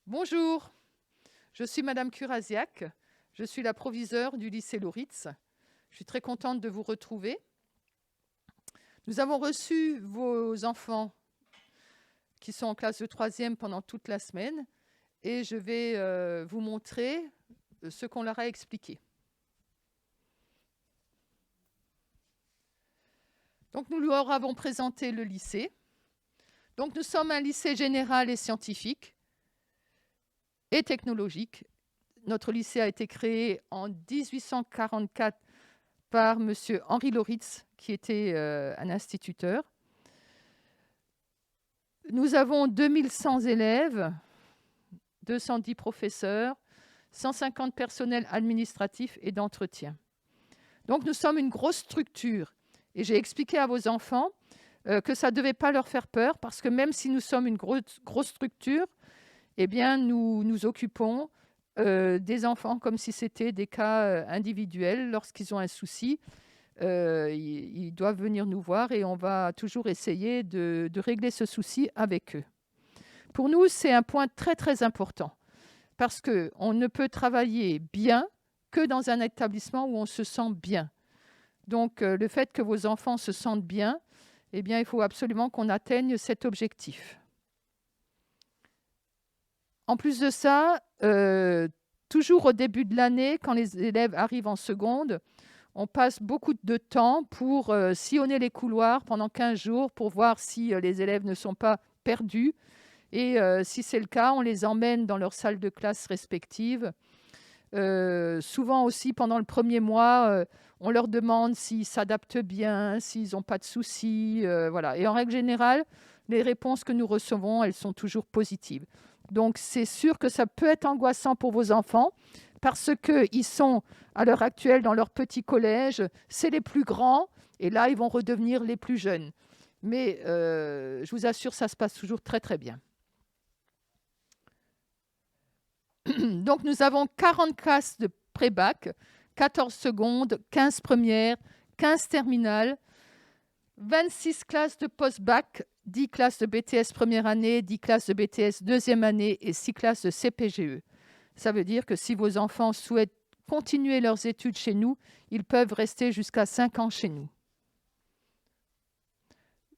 Bonjour, je suis Madame Kurasiak, je suis la proviseure du lycée Loritz. Je suis très contente de vous retrouver. Nous avons reçu vos enfants qui sont en classe de 3e pendant toute la semaine et je vais vous montrer ce qu'on leur a expliqué. Donc nous leur avons présenté le lycée. Donc nous sommes un lycée général et scientifique et technologique. Notre lycée a été créé en 1844 par M. Henri Loritz, qui était un instituteur. Nous avons 2100 élèves, 210 professeurs, 150 personnels administratifs et d'entretien. Donc nous sommes une grosse structure. Et j'ai expliqué à vos enfants que ça ne devait pas leur faire peur, parce que même si nous sommes une grosse structure, eh bien, nous nous occupons des enfants comme si c'était des cas individuels. Lorsqu'ils ont un souci, ils doivent venir nous voir et on va toujours essayer de régler ce souci avec eux. Pour nous, c'est un point très, très important parce qu'on ne peut travailler bien que dans un établissement où on se sent bien. Donc, le fait que vos enfants se sentent bien, eh bien, il faut absolument qu'on atteigne cet objectif. En plus de ça, toujours au début de l'année, quand les élèves arrivent en seconde, on passe beaucoup de temps pour sillonner les couloirs pendant 15 jours pour voir si les élèves ne sont pas perdus. Et si c'est le cas, on les emmène dans leur salle de classe respective. Souvent aussi, pendant le premier mois, on leur demande s'ils s'adaptent bien, s'ils n'ont pas de soucis. Voilà. Et en règle générale, les réponses que nous recevons, elles sont toujours positives. Donc, c'est sûr que ça peut être angoissant pour vos enfants parce qu'ils sont, à l'heure actuelle, dans leur petit collège. C'est les plus grands et là, ils vont redevenir les plus jeunes. Mais je vous assure, ça se passe toujours très, très bien. Donc, nous avons 40 classes de pré-bac, 14 secondes, 15 premières, 15 terminales, 26 classes de post-bac, 10 classes de BTS première année, 10 classes de BTS deuxième année et 6 classes de CPGE. Ça veut dire que si vos enfants souhaitent continuer leurs études chez nous, ils peuvent rester jusqu'à 5 ans chez nous.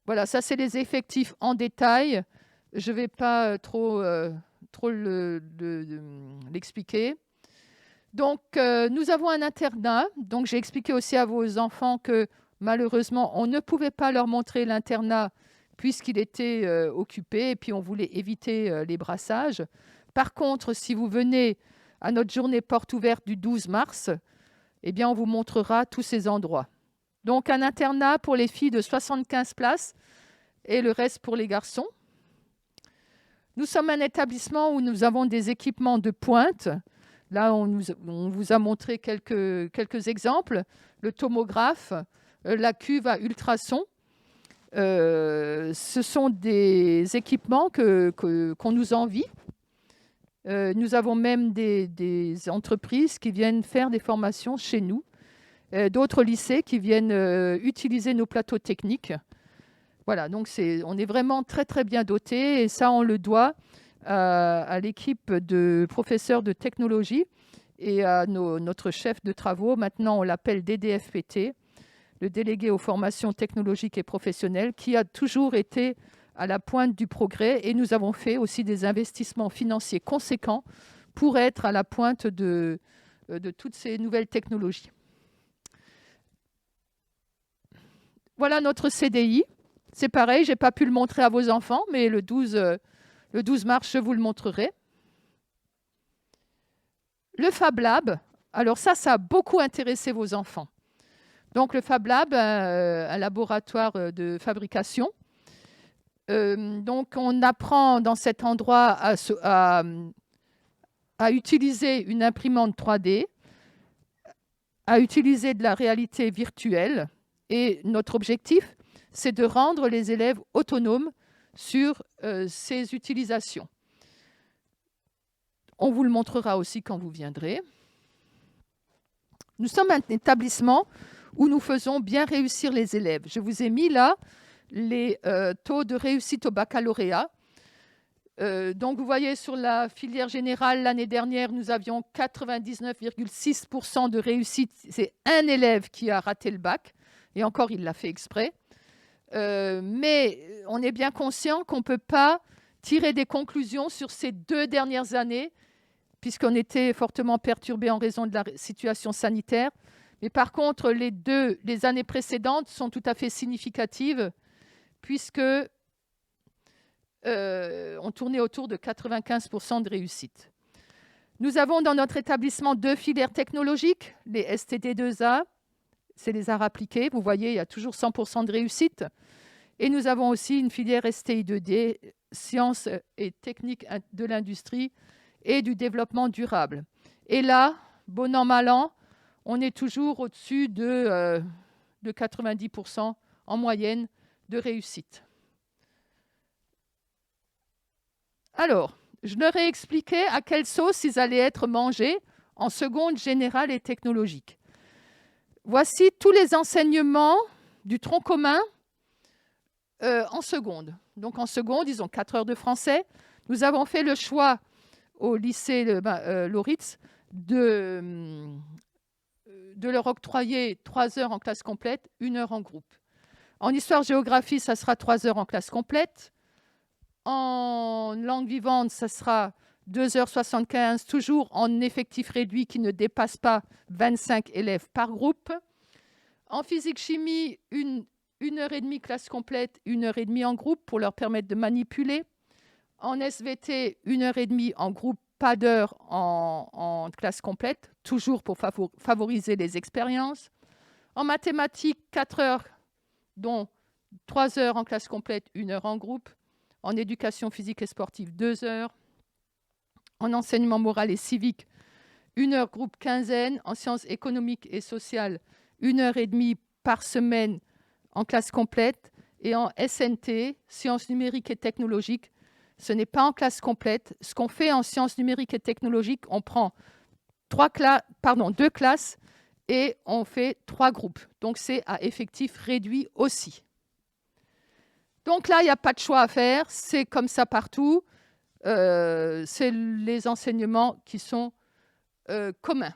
Voilà, ça c'est les effectifs en détail. Je ne vais pas trop l'expliquer. Donc, nous avons un internat. Donc, j'ai expliqué aussi à vos enfants que malheureusement, on ne pouvait pas leur montrer l'internat puisqu'il était occupé et puis on voulait éviter les brassages. Par contre, si vous venez à notre journée porte ouverte du 12 mars, eh bien, on vous montrera tous ces endroits. Donc, un internat pour les filles de 75 places et le reste pour les garçons. Nous sommes un établissement où nous avons des équipements de pointe. Là, on vous a montré quelques exemples. Le tomographe, la cuve à ultrasons. Ce sont des équipements qu'on nous envie. Nous avons même des entreprises qui viennent faire des formations chez nous. D'autres lycées qui viennent utiliser nos plateaux techniques. Voilà, donc on est vraiment très, très bien dotés et ça, on le doit à l'équipe de professeurs de technologie et à notre chef de travaux. Maintenant, on l'appelle DDFPT, le délégué aux formations technologiques et professionnelles, qui a toujours été à la pointe du progrès et nous avons fait aussi des investissements financiers conséquents pour être à la pointe de toutes ces nouvelles technologies. Voilà notre CDI. C'est pareil, je n'ai pas pu le montrer à vos enfants, mais le 12 mars, je vous le montrerai. Le Fab Lab, alors ça a beaucoup intéressé vos enfants. Donc le Fab Lab, un laboratoire de fabrication. Donc on apprend dans cet endroit à utiliser une imprimante 3D, à utiliser de la réalité virtuelle. Et notre objectif, c'est de rendre les élèves autonomes sur ces utilisations. On vous le montrera aussi quand vous viendrez. Nous sommes un établissement où nous faisons bien réussir les élèves. Je vous ai mis là les taux de réussite au baccalauréat. Donc, vous voyez, sur la filière générale, l'année dernière, nous avions 99,6% de réussite. C'est un élève qui a raté le bac, et encore, il l'a fait exprès. Mais on est bien conscient qu'on ne peut pas tirer des conclusions sur ces 2 dernières années, puisqu'on était fortement perturbé en raison de la situation sanitaire. Mais par contre, les années précédentes sont tout à fait significatives, puisque on tournait autour de 95% de réussite. Nous avons dans notre établissement 2 filières technologiques, les STD2A, c'est les arts appliqués. Vous voyez, il y a toujours 100% de réussite. Et nous avons aussi une filière STI2D, sciences et techniques de l'industrie et du développement durable. Et là, bon an, mal an, on est toujours au-dessus de 90% en moyenne de réussite. Alors, je leur ai expliqué à quelle sauce ils allaient être mangés en seconde générale et technologique. Voici tous les enseignements du tronc commun en seconde. Donc en seconde, ils ont 4 heures de français. Nous avons fait le choix au lycée Loritz de leur octroyer 3 heures en classe complète, 1 heure en groupe. En histoire-géographie, ça sera 3 heures en classe complète. En langue vivante, ça sera 2h75, toujours en effectif réduit qui ne dépasse pas 25 élèves par groupe. En physique-chimie, 1h30 classe complète, 1h30 en groupe pour leur permettre de manipuler. En SVT, 1h30 en groupe, pas d'heure en classe complète, toujours pour favoriser les expériences. En mathématiques, 4 heures, dont 3 heures en classe complète, 1 heure en groupe. En éducation physique et sportive, 2 heures. En enseignement moral et civique, 1 heure groupe quinzaine. En sciences économiques et sociales, 1h30 par semaine en classe complète. Et en SNT, sciences numériques et technologiques, ce n'est pas en classe complète. Ce qu'on fait en sciences numériques et technologiques, on prend 2 classes et on fait 3 groupes. Donc, c'est à effectif réduit aussi. Donc là, il n'y a pas de choix à faire, c'est comme ça partout. C'est les enseignements qui sont communs.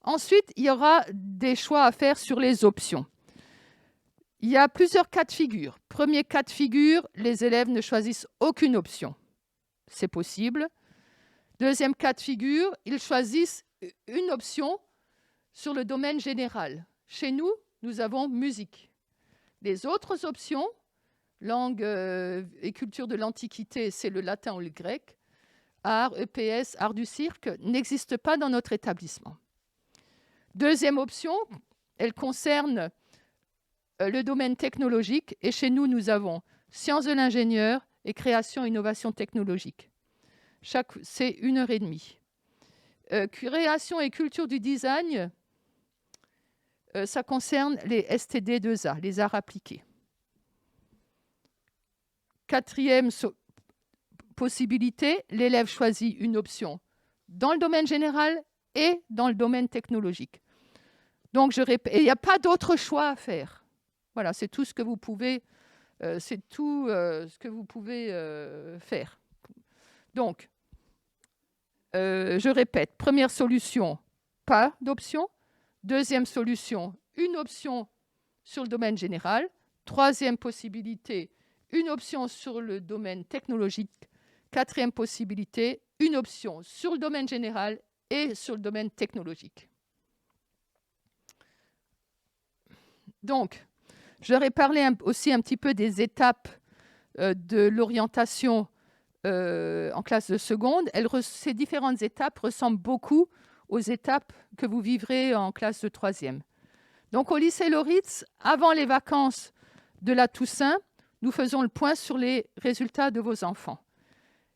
Ensuite, il y aura des choix à faire sur les options. Il y a plusieurs cas de figure. Premier cas de figure, les élèves ne choisissent aucune option. C'est possible. Deuxième cas de figure, ils choisissent une option sur le domaine général. Chez nous, nous avons musique. Les autres options, langue et culture de l'Antiquité, c'est le latin ou le grec, art, EPS, art du cirque, n'existent pas dans notre établissement. Deuxième option, elle concerne le domaine technologique. Et chez nous, nous avons sciences de l'ingénieur et création et innovation technologique. C'est 1h30. Création et culture du design, ça concerne les STD2A, les arts appliqués. Quatrième possibilité, l'élève choisit une option dans le domaine général et dans le domaine technologique. Donc, je répète, il n'y a pas d'autre choix à faire. Voilà, c'est tout ce que vous pouvez, faire. Donc, je répète, première solution, pas d'option. Deuxième solution, une option sur le domaine général. Troisième possibilité, une option sur le domaine technologique. Quatrième possibilité, une option sur le domaine général et sur le domaine technologique. Donc, je leur ai parlé aussi un petit peu des étapes de l'orientation en classe de seconde. Ces différentes étapes ressemblent beaucoup aux étapes que vous vivrez en classe de troisième. Donc, au lycée Loritz, avant les vacances de la Toussaint, nous faisons le point sur les résultats de vos enfants.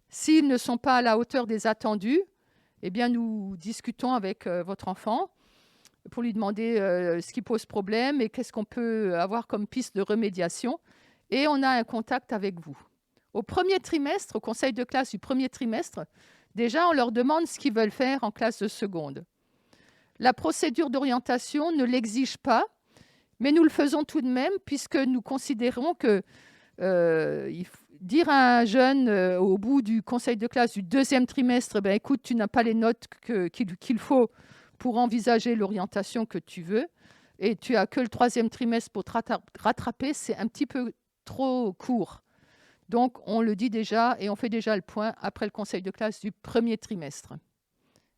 S'ils ne sont pas à la hauteur des attendus, eh bien, nous discutons avec votre enfant pour lui demander ce qui pose problème et qu'est-ce qu'on peut avoir comme piste de remédiation. Et on a un contact avec vous. Au premier trimestre, au conseil de classe du premier trimestre, déjà, on leur demande ce qu'ils veulent faire en classe de seconde. La procédure d'orientation ne l'exige pas, mais nous le faisons tout de même puisque nous considérons que dire à un jeune au bout du conseil de classe du 2e trimestre, ben, écoute, tu n'as pas les notes qu'il faut pour envisager l'orientation que tu veux, et tu as que le 3e trimestre pour te rattraper, c'est un petit peu trop court. Donc, on le dit déjà et on fait déjà le point après le conseil de classe du 1er trimestre.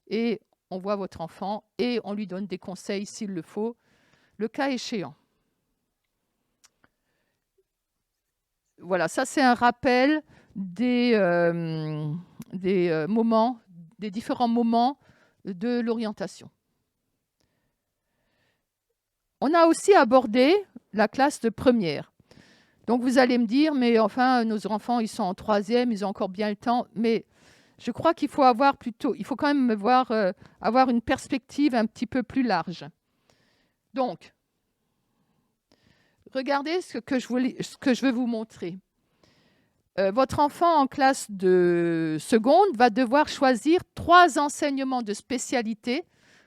Et on voit votre enfant et on lui donne des conseils s'il le faut, le cas échéant. Voilà, ça c'est un rappel des différents moments de l'orientation. On a aussi abordé la classe de première. Donc vous allez me dire, mais enfin, nos enfants, ils sont en 3e, ils ont encore bien le temps. Mais je crois qu'il faut quand même avoir une perspective un petit peu plus large. Donc, regardez ce que je veux vous montrer. Votre enfant en classe de seconde va devoir choisir 3 enseignements de spécialité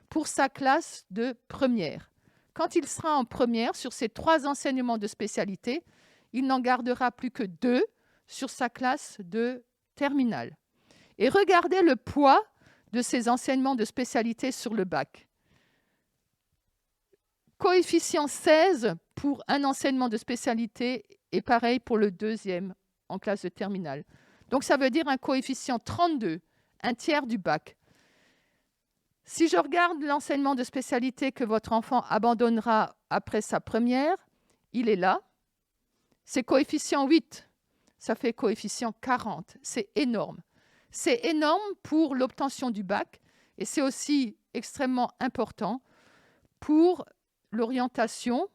pour sa classe de première. Quand il sera en première, sur ces 3 enseignements de spécialité, il n'en gardera plus que 2 sur sa classe de terminale. Et regardez le poids de ces enseignements de spécialité sur le bac. Coefficient 16 pour un enseignement de spécialité et pareil pour le 2e en classe de terminale. Donc, ça veut dire un coefficient 32, un tiers du bac. Si je regarde l'enseignement de spécialité que votre enfant abandonnera après sa première, il est là. C'est coefficient 8, ça fait coefficient 40. C'est énorme. C'est énorme pour l'obtention du bac et c'est aussi extrêmement important pour l'orientation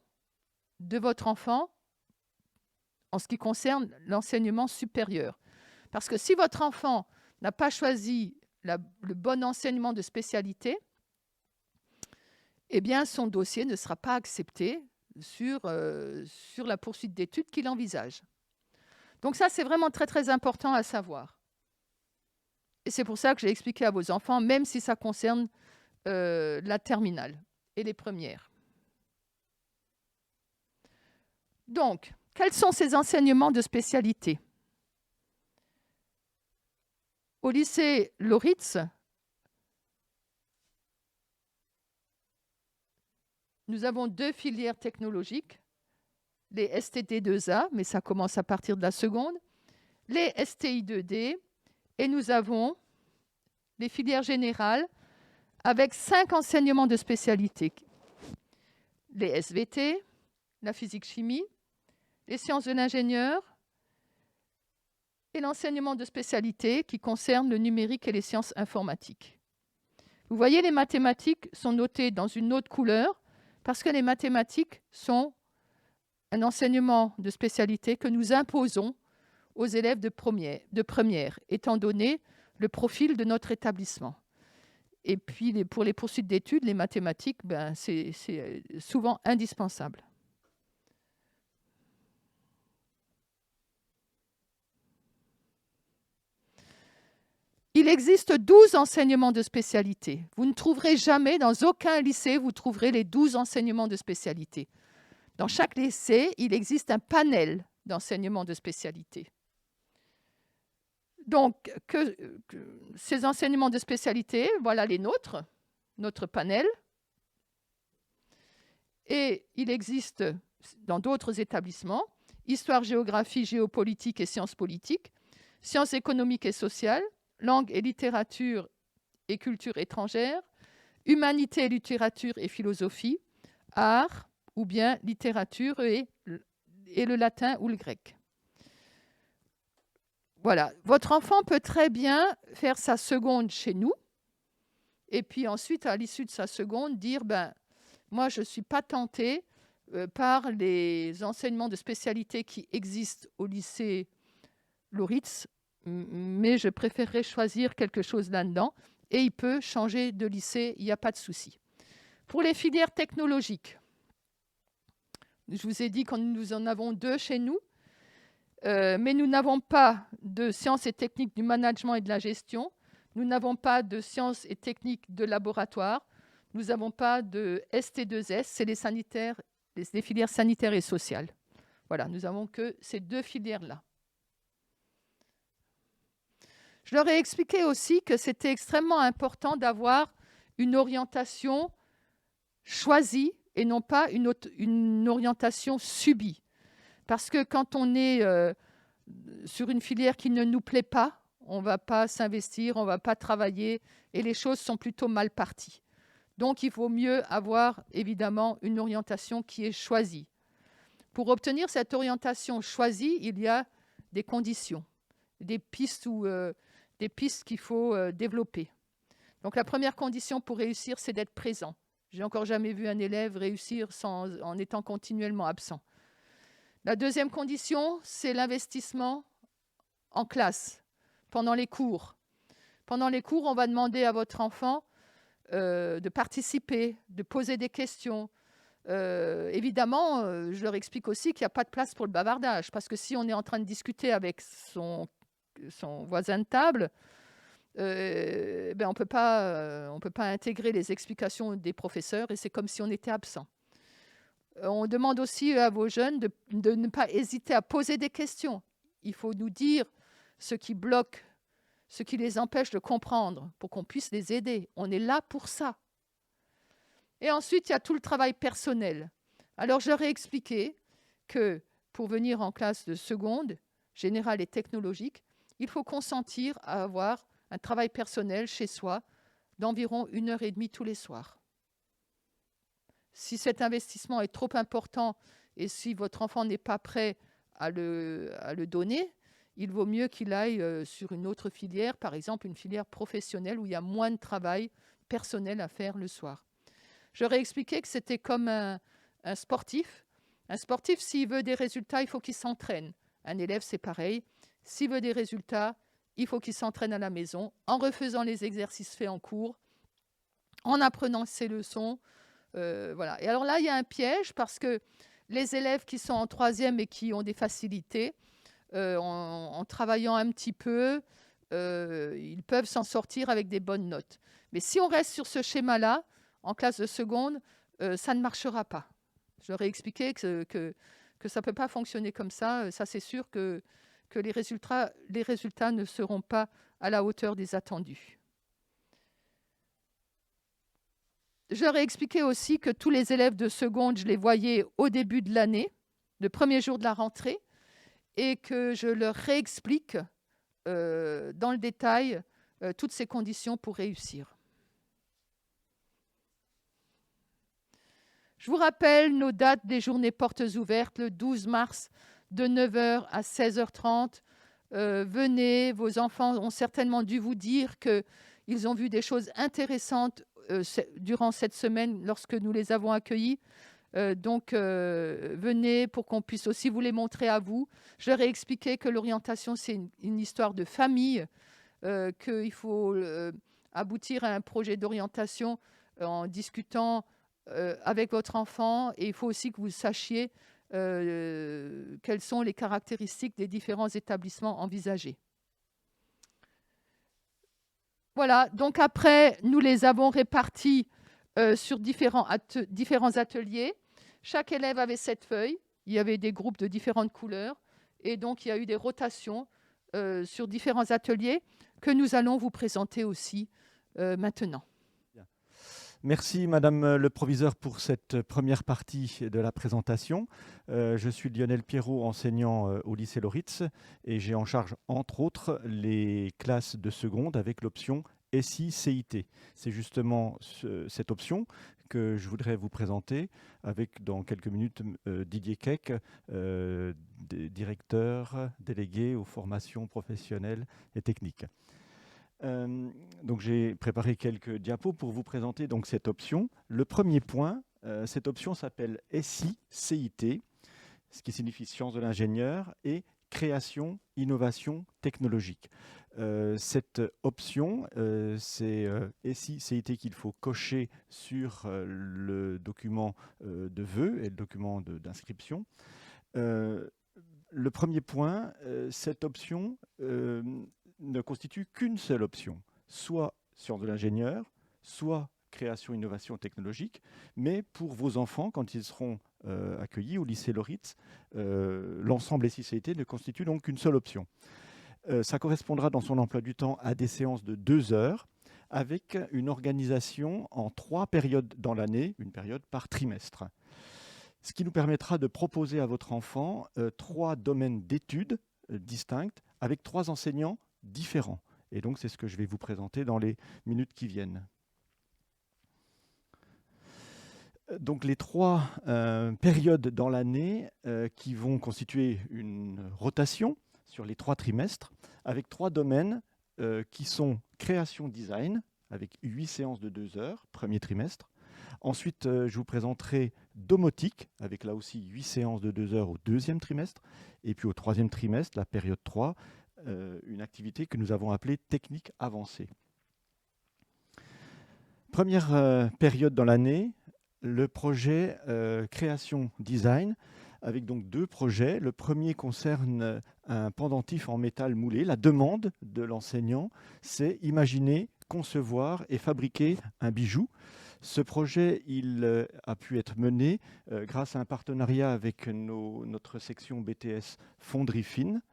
de votre enfant en ce qui concerne l'enseignement supérieur. Parce que si votre enfant n'a pas choisi le bon enseignement de spécialité, eh bien, son dossier ne sera pas accepté sur la poursuite d'études qu'il envisage. Donc ça, c'est vraiment très, très important à savoir. Et c'est pour ça que j'ai expliqué à vos enfants, même si ça concerne la terminale et les premières. Donc, quels sont ces enseignements de spécialité? Au lycée Loritz, nous avons 2 filières technologiques, les STT2A, mais ça commence à partir de la seconde, les STI2D, et nous avons les filières générales avec 5 enseignements de spécialité. Les SVT, la physique-chimie, les sciences de l'ingénieur et l'enseignement de spécialité qui concerne le numérique et les sciences informatiques. Vous voyez, les mathématiques sont notées dans une autre couleur parce que les mathématiques sont un enseignement de spécialité que nous imposons aux élèves de première, étant donné le profil de notre établissement. Et puis, pour les poursuites d'études, les mathématiques, c'est souvent indispensable. Il existe 12 enseignements de spécialité. Vous ne trouverez jamais, dans aucun lycée, vous trouverez les 12 enseignements de spécialité. Dans chaque lycée, il existe un panel d'enseignements de spécialité. Donc, ces enseignements de spécialité, voilà les nôtres, notre panel. Et il existe dans d'autres établissements, histoire, géographie, géopolitique et sciences politiques, sciences économiques et sociales, langue et littérature et culture étrangère, humanité, littérature et philosophie, art, ou bien littérature et le latin ou le grec. Voilà, votre enfant peut très bien faire sa seconde chez nous, et puis ensuite, à l'issue de sa seconde, dire, moi, je ne suis pas tentée par les enseignements de spécialité qui existent au lycée Loritz, mais je préférerais choisir quelque chose là-dedans. Et il peut changer de lycée, il n'y a pas de souci. Pour les filières technologiques, je vous ai dit que nous en avons 2 chez nous, mais nous n'avons pas de sciences et techniques du management et de la gestion. Nous n'avons pas de sciences et techniques de laboratoire. Nous n'avons pas de ST2S, c'est les filières sanitaires et sociales. Voilà, nous n'avons que ces 2 filières-là. Je leur ai expliqué aussi que c'était extrêmement important d'avoir une orientation choisie et non pas une orientation subie. Parce que quand on est sur une filière qui ne nous plaît pas, on ne va pas s'investir, on ne va pas travailler et les choses sont plutôt mal parties. Donc, il vaut mieux avoir évidemment une orientation qui est choisie. Pour obtenir cette orientation choisie, il y a des conditions, des pistes qu'il faut développer. Donc, la première condition pour réussir, c'est d'être présent. J'ai encore jamais vu un élève réussir en étant continuellement absent. La deuxième condition, c'est l'investissement en classe, pendant les cours. Pendant les cours, on va demander à votre enfant de participer, de poser des questions. Évidemment, je leur explique aussi qu'il n'y a pas de place pour le bavardage, parce que si on est en train de discuter avec son voisin de table, on ne peut pas intégrer les explications des professeurs et c'est comme si on était absent. On demande aussi à vos jeunes de ne pas hésiter à poser des questions. Il faut nous dire ce qui bloque, ce qui les empêche de comprendre, pour qu'on puisse les aider. On est là pour ça. Et ensuite, il y a tout le travail personnel. Alors, je leur ai expliqué que pour venir en classe de seconde, générale et technologique, il faut consentir à avoir un travail personnel chez soi d'environ 1h30 tous les soirs. Si cet investissement est trop important et si votre enfant n'est pas prêt à le donner, il vaut mieux qu'il aille sur une autre filière, par exemple une filière professionnelle où il y a moins de travail personnel à faire le soir. J'aurais expliqué que c'était comme un sportif. Un sportif, s'il veut des résultats, il faut qu'il s'entraîne. Un élève, c'est pareil. S'il veut des résultats, il faut qu'il s'entraîne à la maison, en refaisant les exercices faits en cours, en apprenant ses leçons. Voilà. Et alors là, il y a un piège parce que les élèves qui sont en troisième et qui ont des facilités, en travaillant un petit peu, ils peuvent s'en sortir avec des bonnes notes. Mais si on reste sur ce schéma-là, en classe de seconde, ça ne marchera pas. Je leur ai expliqué que ça ne peut pas fonctionner comme ça. Ça, c'est sûr que les résultats ne seront pas à la hauteur des attendus. Je leur ai expliqué aussi que tous les élèves de seconde, je les voyais au début de l'année, le premier jour de la rentrée, et que je leur réexplique dans le détail toutes ces conditions pour réussir. Je vous rappelle nos dates des journées portes ouvertes, le 12 mars de 9h à 16h30. Venez, vos enfants ont certainement dû vous dire qu'ils ont vu des choses intéressantes durant cette semaine lorsque nous les avons accueillis. Donc, venez pour qu'on puisse aussi vous les montrer à vous. Je leur ai expliqué que l'orientation, c'est une histoire de famille, qu'il faut aboutir à un projet d'orientation en discutant avec votre enfant. Et il faut aussi que vous sachiez quelles sont les caractéristiques des différents établissements envisagés. Voilà, donc après, nous les avons répartis sur différents ateliers. Chaque élève avait 7 feuilles. Il y avait des groupes de différentes couleurs. Et donc, il y a eu des rotations sur différents ateliers que nous allons vous présenter aussi maintenant. Merci Madame le Proviseur pour cette première partie de la présentation. Je suis Lionel Pierrot, enseignant au lycée Loritz et j'ai en charge entre autres les classes de seconde avec l'option SI-CIT. C'est justement cette option que je voudrais vous présenter avec dans quelques minutes Didier Keck, directeur délégué aux formations professionnelles et techniques. Donc j'ai préparé quelques diapos pour vous présenter donc cette option. Le premier point, cette option s'appelle SI-CIT, ce qui signifie sciences de l'ingénieur et création, innovation technologique. Cette option, c'est SI-CIT qu'il faut cocher sur le document de vœux et le document d'inscription. Le premier point, cette option ne constitue qu'une seule option, soit sciences de l'ingénieur, soit création, innovation technologique, mais pour vos enfants, quand ils seront accueillis au lycée Loritz, l'ensemble SI-CIT ne constitue donc qu'une seule option. Ça correspondra dans son emploi du temps à des séances de 2 heures avec une organisation en 3 périodes dans l'année, une période par trimestre. Ce qui nous permettra de proposer à votre enfant 3 domaines d'études distincts avec 3 enseignants différents. Et donc, c'est ce que je vais vous présenter dans les minutes qui viennent. Donc, les 3 périodes dans l'année qui vont constituer une rotation sur les 3 trimestres, avec 3 domaines qui sont création design, avec 8 séances de 2 heures, premier trimestre. Ensuite, je vous présenterai domotique, avec là aussi 8 séances de 2 heures au deuxième trimestre. Et puis au troisième trimestre, la période 3, une activité que nous avons appelée technique avancée. Première période dans l'année, le projet création design, avec donc 2 projets. Le premier concerne un pendentif en métal moulé. La demande de l'enseignant, c'est imaginer, concevoir et fabriquer un bijou. Ce projet, il a pu être mené grâce à un partenariat avec notre section BTS Fonderie Fine.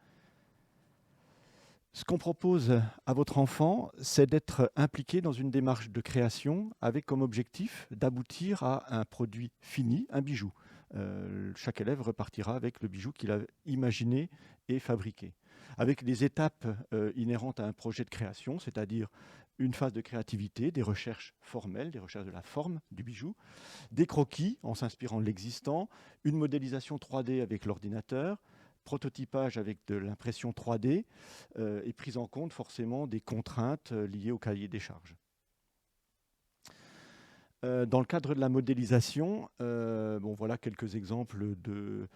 Ce qu'on propose à votre enfant, c'est d'être impliqué dans une démarche de création avec comme objectif d'aboutir à un produit fini, un bijou. Chaque élève repartira avec le bijou qu'il a imaginé et fabriqué. Avec les étapes inhérentes à un projet de création, c'est-à-dire une phase de créativité, des recherches formelles, des recherches de la forme du bijou, des croquis en s'inspirant de l'existant, une modélisation 3D avec l'ordinateur, prototypage avec de l'impression 3D et prise en compte forcément des contraintes liées au cahier des charges. Dans le cadre de la modélisation, voilà quelques exemples de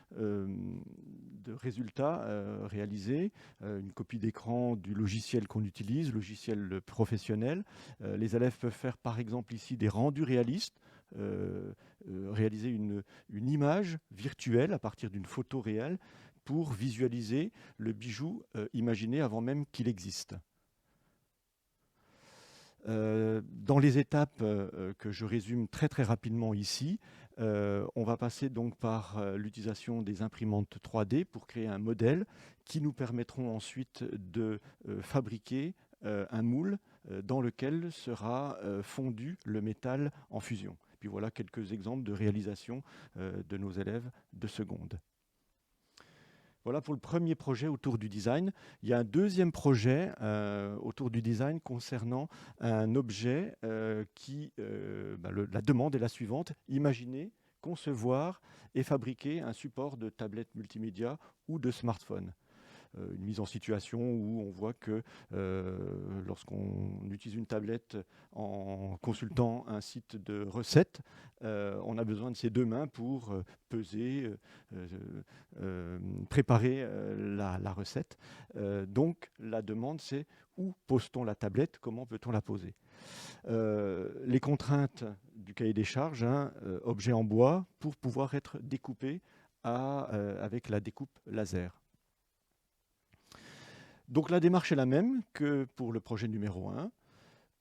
résultats réalisés. Une copie d'écran du logiciel qu'on utilise, logiciel professionnel. Les élèves peuvent faire par exemple ici des rendus réalistes, réaliser une image virtuelle à partir d'une photo réelle pour visualiser le bijou imaginé avant même qu'il existe. Dans les étapes que je résume très rapidement ici, on va passer donc par l'utilisation des imprimantes 3D pour créer un modèle qui nous permettront ensuite de fabriquer un moule dans lequel sera fondu le métal en fusion. Puis voilà quelques exemples de réalisation de nos élèves de seconde. Voilà pour le premier projet autour du design. Il y a un deuxième projet autour du design concernant un objet la demande est la suivante. Imaginer, concevoir et fabriquer un support de tablette multimédia ou de smartphone. Une mise en situation où on voit que lorsqu'on utilise une tablette en consultant un site de recettes, on a besoin de ses 2 mains pour peser, préparer la recette. Donc la demande, c'est où pose-t-on la tablette, comment peut-on la poser. Les contraintes du cahier des charges, objet en bois, pour pouvoir être découpé avec la découpe laser. Donc la démarche est la même que pour le projet numéro 1.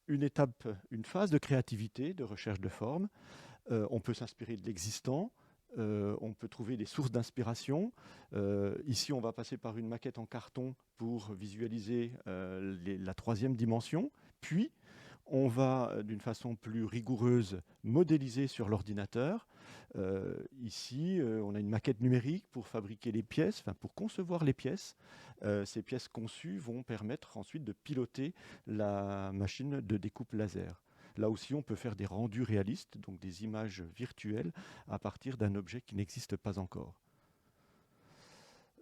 Une phase de créativité, de recherche de forme. On peut s'inspirer de l'existant, on peut trouver des sources d'inspiration. Ici, on va passer par une maquette en carton pour visualiser la 3e dimension. Puis, on va, d'une façon plus rigoureuse, modéliser sur l'ordinateur. Ici, on a une maquette numérique pour fabriquer les pièces, pour concevoir les pièces. Ces pièces conçues vont permettre ensuite de piloter la machine de découpe laser. Là aussi, on peut faire des rendus réalistes, donc des images virtuelles, à partir d'un objet qui n'existe pas encore.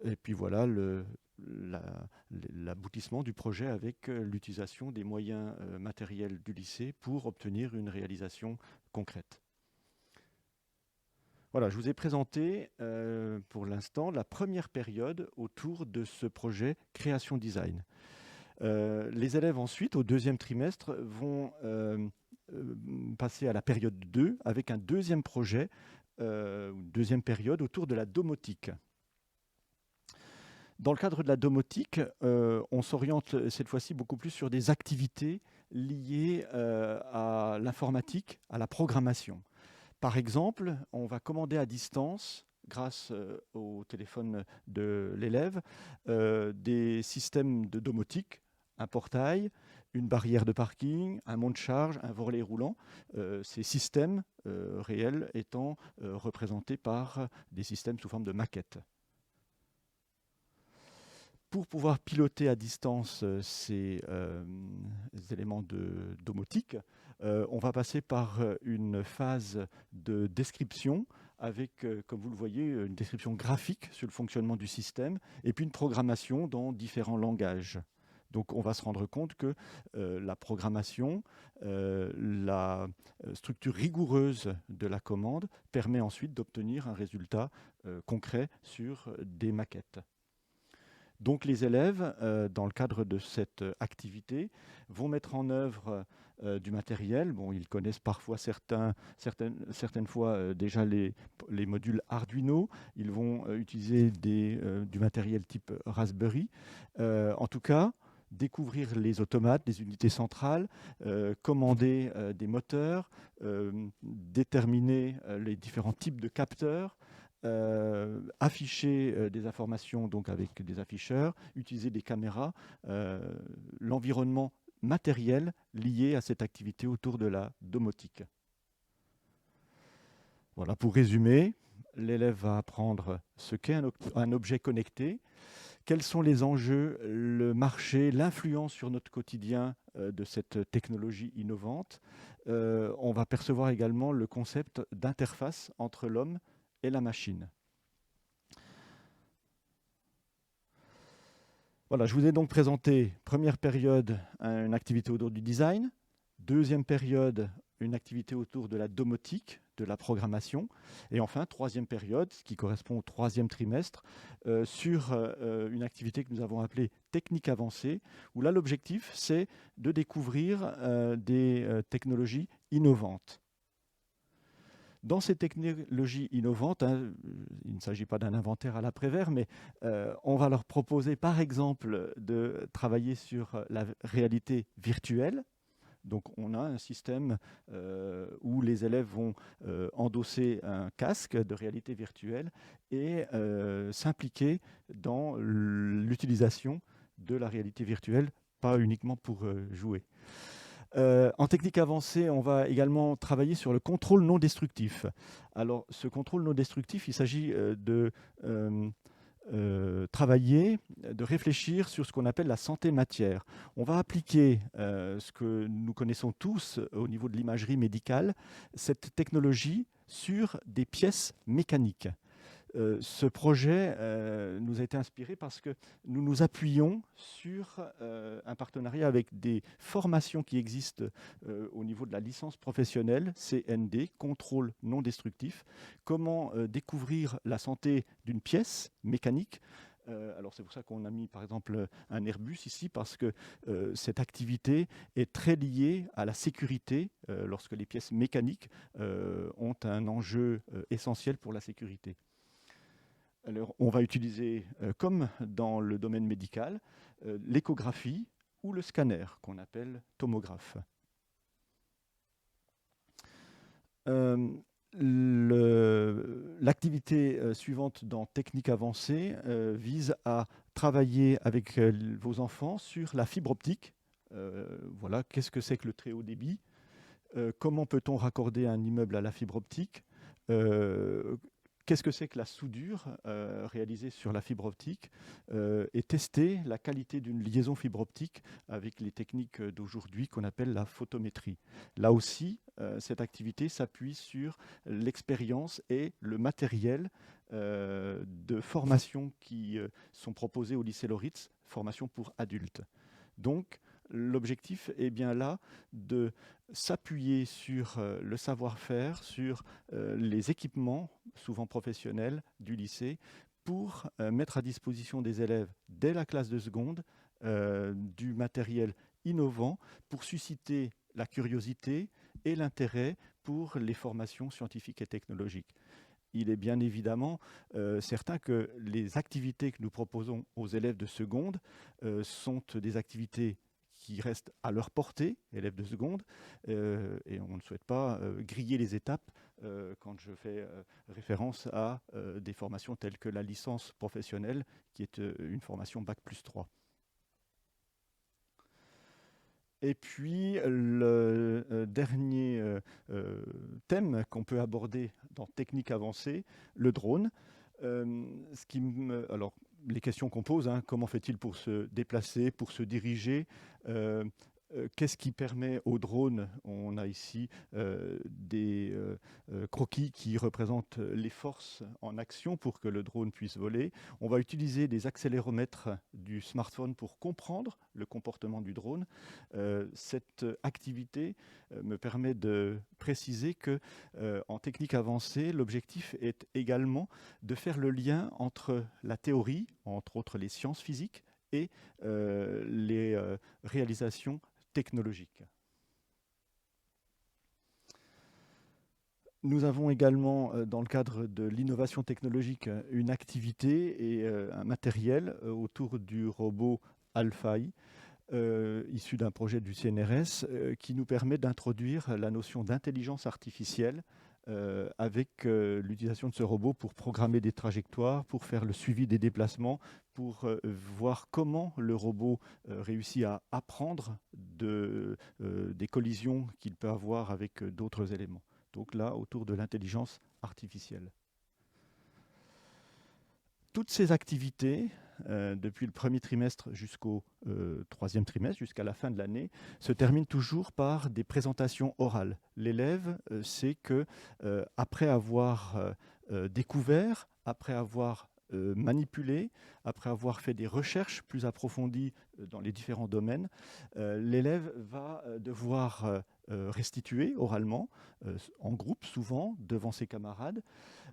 Et puis voilà l'aboutissement du projet avec l'utilisation des moyens matériels du lycée pour obtenir une réalisation concrète. Voilà, je vous ai présenté pour l'instant la première période autour de ce projet création design. Les élèves ensuite, au 2e trimestre, vont passer à la période 2 avec un 2e projet, 2e période autour de la domotique. Dans le cadre de la domotique, on s'oriente cette fois-ci beaucoup plus sur des activités liées à l'informatique, à la programmation. Par exemple, on va commander à distance grâce au téléphone de l'élève, des systèmes de domotique, un portail, une barrière de parking, un monte-charge, un volet roulant, ces systèmes réels étant représentés par des systèmes sous forme de maquettes. Pour pouvoir piloter à distance ces éléments de domotique, on va passer par une phase de description avec, comme vous le voyez, une description graphique sur le fonctionnement du système et puis une programmation dans différents langages. Donc on va se rendre compte que la programmation, la structure rigoureuse de la commande permet ensuite d'obtenir un résultat concret sur des maquettes. Donc les élèves, dans le cadre de cette activité, vont mettre en œuvre du matériel. Bon, ils connaissent parfois certaines fois déjà les modules Arduino. Ils vont utiliser du matériel type Raspberry. En tout cas, découvrir les automates, les unités centrales, commander des moteurs, déterminer les différents types de capteurs, afficher des informations donc avec des afficheurs, utiliser des caméras, l'environnement matériel lié à cette activité autour de la domotique. Voilà, pour résumer, l'élève va apprendre ce qu'est un objet connecté, quels sont les enjeux, le marché, l'influence sur notre quotidien de cette technologie innovante. On va percevoir également le concept d'interface entre l'homme et la machine. Voilà, je vous ai donc présenté, première période, une activité autour du design, deuxième période, une activité autour de la domotique, de la programmation, et enfin, troisième période, ce qui correspond au troisième trimestre, sur une activité que nous avons appelée technique avancée, où là, l'objectif, c'est de découvrir des technologies innovantes. Dans ces technologies innovantes, il ne s'agit pas d'un inventaire à l'après-vert, mais on va leur proposer par exemple de travailler sur la réalité virtuelle. Donc on a un système où les élèves vont endosser un casque de réalité virtuelle et s'impliquer dans l'utilisation de la réalité virtuelle, pas uniquement pour jouer. En technique avancée, on va également travailler sur le contrôle non destructif. Alors, ce contrôle non destructif, il s'agit de travailler, de réfléchir sur ce qu'on appelle la santé matière. On va appliquer ce que nous connaissons tous au niveau de l'imagerie médicale, cette technologie sur des pièces mécaniques. Ce projet nous a été inspiré parce que nous nous appuyons sur un partenariat avec des formations qui existent au niveau de la licence professionnelle, CND, contrôle non destructif. Comment découvrir la santé d'une pièce mécanique. Alors c'est pour ça qu'on a mis par exemple un Airbus ici, parce que cette activité est très liée à la sécurité lorsque les pièces mécaniques ont un enjeu essentiel pour la sécurité. Alors, on va utiliser, comme dans le domaine médical, l'échographie ou le scanner, qu'on appelle tomographe. L'activité suivante dans technique avancée vise à travailler avec vos enfants sur la fibre optique. Voilà, qu'est-ce que c'est que le très haut débit? Comment peut-on raccorder un immeuble à la fibre optique? Qu'est-ce que c'est que la soudure réalisée sur la fibre optique et tester la qualité d'une liaison fibre optique avec les techniques d'aujourd'hui qu'on appelle la photométrie. Là aussi, cette activité s'appuie sur l'expérience et le matériel de formation qui sont proposés au lycée Loritz, formation pour adultes. Donc, l'objectif est bien là de s'appuyer sur le savoir-faire, sur les équipements, souvent professionnels, du lycée, pour mettre à disposition des élèves, dès la classe de seconde, du matériel innovant pour susciter la curiosité et l'intérêt pour les formations scientifiques et technologiques. Il est bien évidemment certain que les activités que nous proposons aux élèves de seconde sont des activités qui restent à leur portée, élèves de seconde, et on ne souhaite pas griller les étapes quand je fais référence à des formations telles que la licence professionnelle, qui est une formation Bac+3. Et puis, le dernier thème qu'on peut aborder dans technique avancée, le drone. Alors, les questions qu'on pose, hein, comment fait-il pour se déplacer, pour se diriger, qu'est-ce qui permet au drone? On a ici des croquis qui représentent les forces en action pour que le drone puisse voler. On va utiliser des accéléromètres du smartphone pour comprendre le comportement du drone. Cette activité me permet de préciser que en technique avancée, l'objectif est également de faire le lien entre la théorie, entre autres les sciences physiques, et les réalisations technologiques. Nous avons également, dans le cadre de l'innovation technologique, une activité et un matériel autour du robot Alphai, issu d'un projet du CNRS, qui nous permet d'introduire la notion d'intelligence artificielle avec l'utilisation de ce robot pour programmer des trajectoires, pour faire le suivi des déplacements, pour voir comment le robot réussit à apprendre des collisions qu'il peut avoir avec d'autres éléments. Donc là, autour de l'intelligence artificielle. Toutes ces activités, depuis le premier trimestre jusqu'au troisième trimestre, jusqu'à la fin de l'année, se terminent toujours par des présentations orales. L'élève sait que après avoir découvert, après avoir manipulé, après avoir fait des recherches plus approfondies dans les différents domaines, l'élève va devoir restituer oralement, en groupe souvent, devant ses camarades.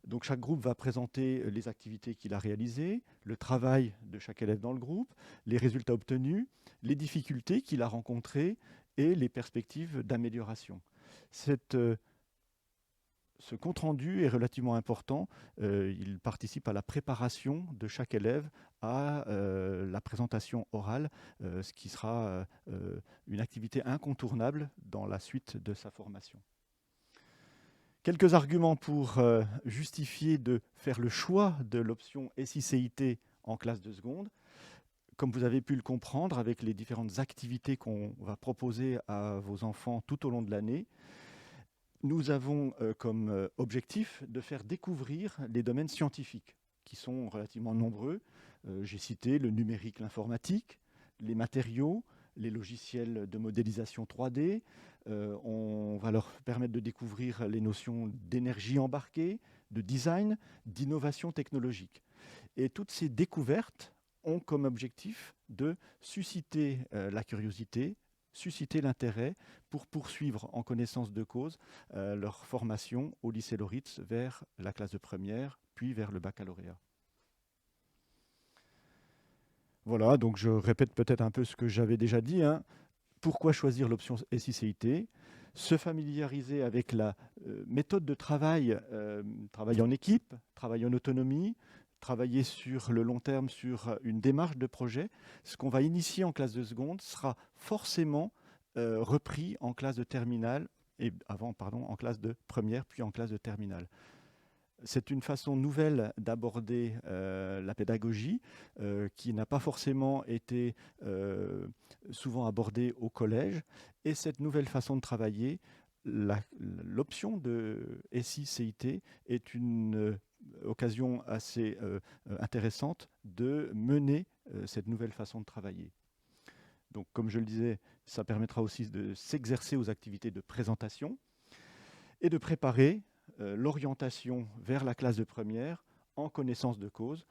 Donc chaque groupe va présenter les activités qu'il a réalisées, le travail de chaque élève dans le groupe, les résultats obtenus, les difficultés qu'il a rencontrées et les perspectives d'amélioration. Ce compte-rendu est relativement important. Il participe à la préparation de chaque élève à la présentation orale, ce qui sera une activité incontournable dans la suite de sa formation. Quelques arguments pour justifier de faire le choix de l'option SICIT en classe de seconde. Comme vous avez pu le comprendre, avec les différentes activités qu'on va proposer à vos enfants tout au long de l'année, nous avons comme objectif de faire découvrir les domaines scientifiques, qui sont relativement nombreux. J'ai cité le numérique, l'informatique, les matériaux, les logiciels de modélisation 3D. On va leur permettre de découvrir les notions d'énergie embarquée, de design, d'innovation technologique. Et toutes ces découvertes ont comme objectif de susciter la curiosité, susciter l'intérêt pour poursuivre en connaissance de cause leur formation au lycée Loritz vers la classe de première, puis vers le baccalauréat. Voilà, donc je répète peut-être un peu ce que j'avais déjà dit. Pourquoi choisir l'option SICIT? Se familiariser avec la méthode de travail, travail en équipe, travail en autonomie, travailler sur le long terme sur une démarche de projet. Ce qu'on va initier en classe de seconde sera forcément repris en classe de terminale, et en classe de première, puis en classe de terminale. C'est une façon nouvelle d'aborder la pédagogie qui n'a pas forcément été souvent abordée au collège. Et cette nouvelle façon de travailler, l'option de SICIT est une occasion assez intéressante de mener cette nouvelle façon de travailler. Donc, comme je le disais, ça permettra aussi de s'exercer aux activités de présentation et de préparer l'orientation vers la classe de première en connaissance de cause,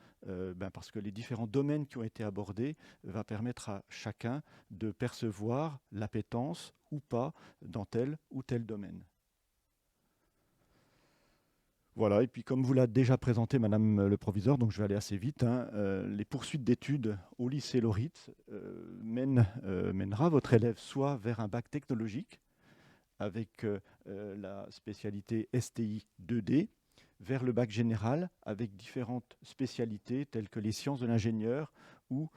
parce que les différents domaines qui ont été abordés va permettre à chacun de percevoir l'appétence ou pas dans tel ou tel domaine. Voilà, et puis comme vous l'a déjà présenté Madame le Proviseur, donc je vais aller assez vite, les poursuites d'études au lycée Loritz mènera votre élève soit vers un bac technologique, avec la spécialité STI 2D, vers le bac général avec différentes spécialités telles que les sciences de l'ingénieur ou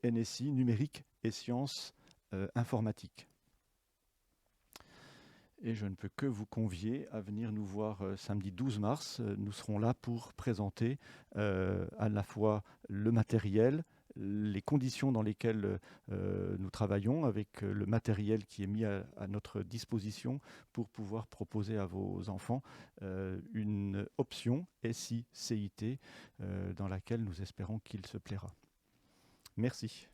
NSI, numérique et sciences informatiques. Et je ne peux que vous convier à venir nous voir samedi 12 mars. Nous serons là pour présenter à la fois le matériel, les conditions dans lesquelles nous travaillons avec le matériel qui est mis à notre disposition pour pouvoir proposer à vos enfants une option SI-CIT dans laquelle nous espérons qu'il se plaira. Merci.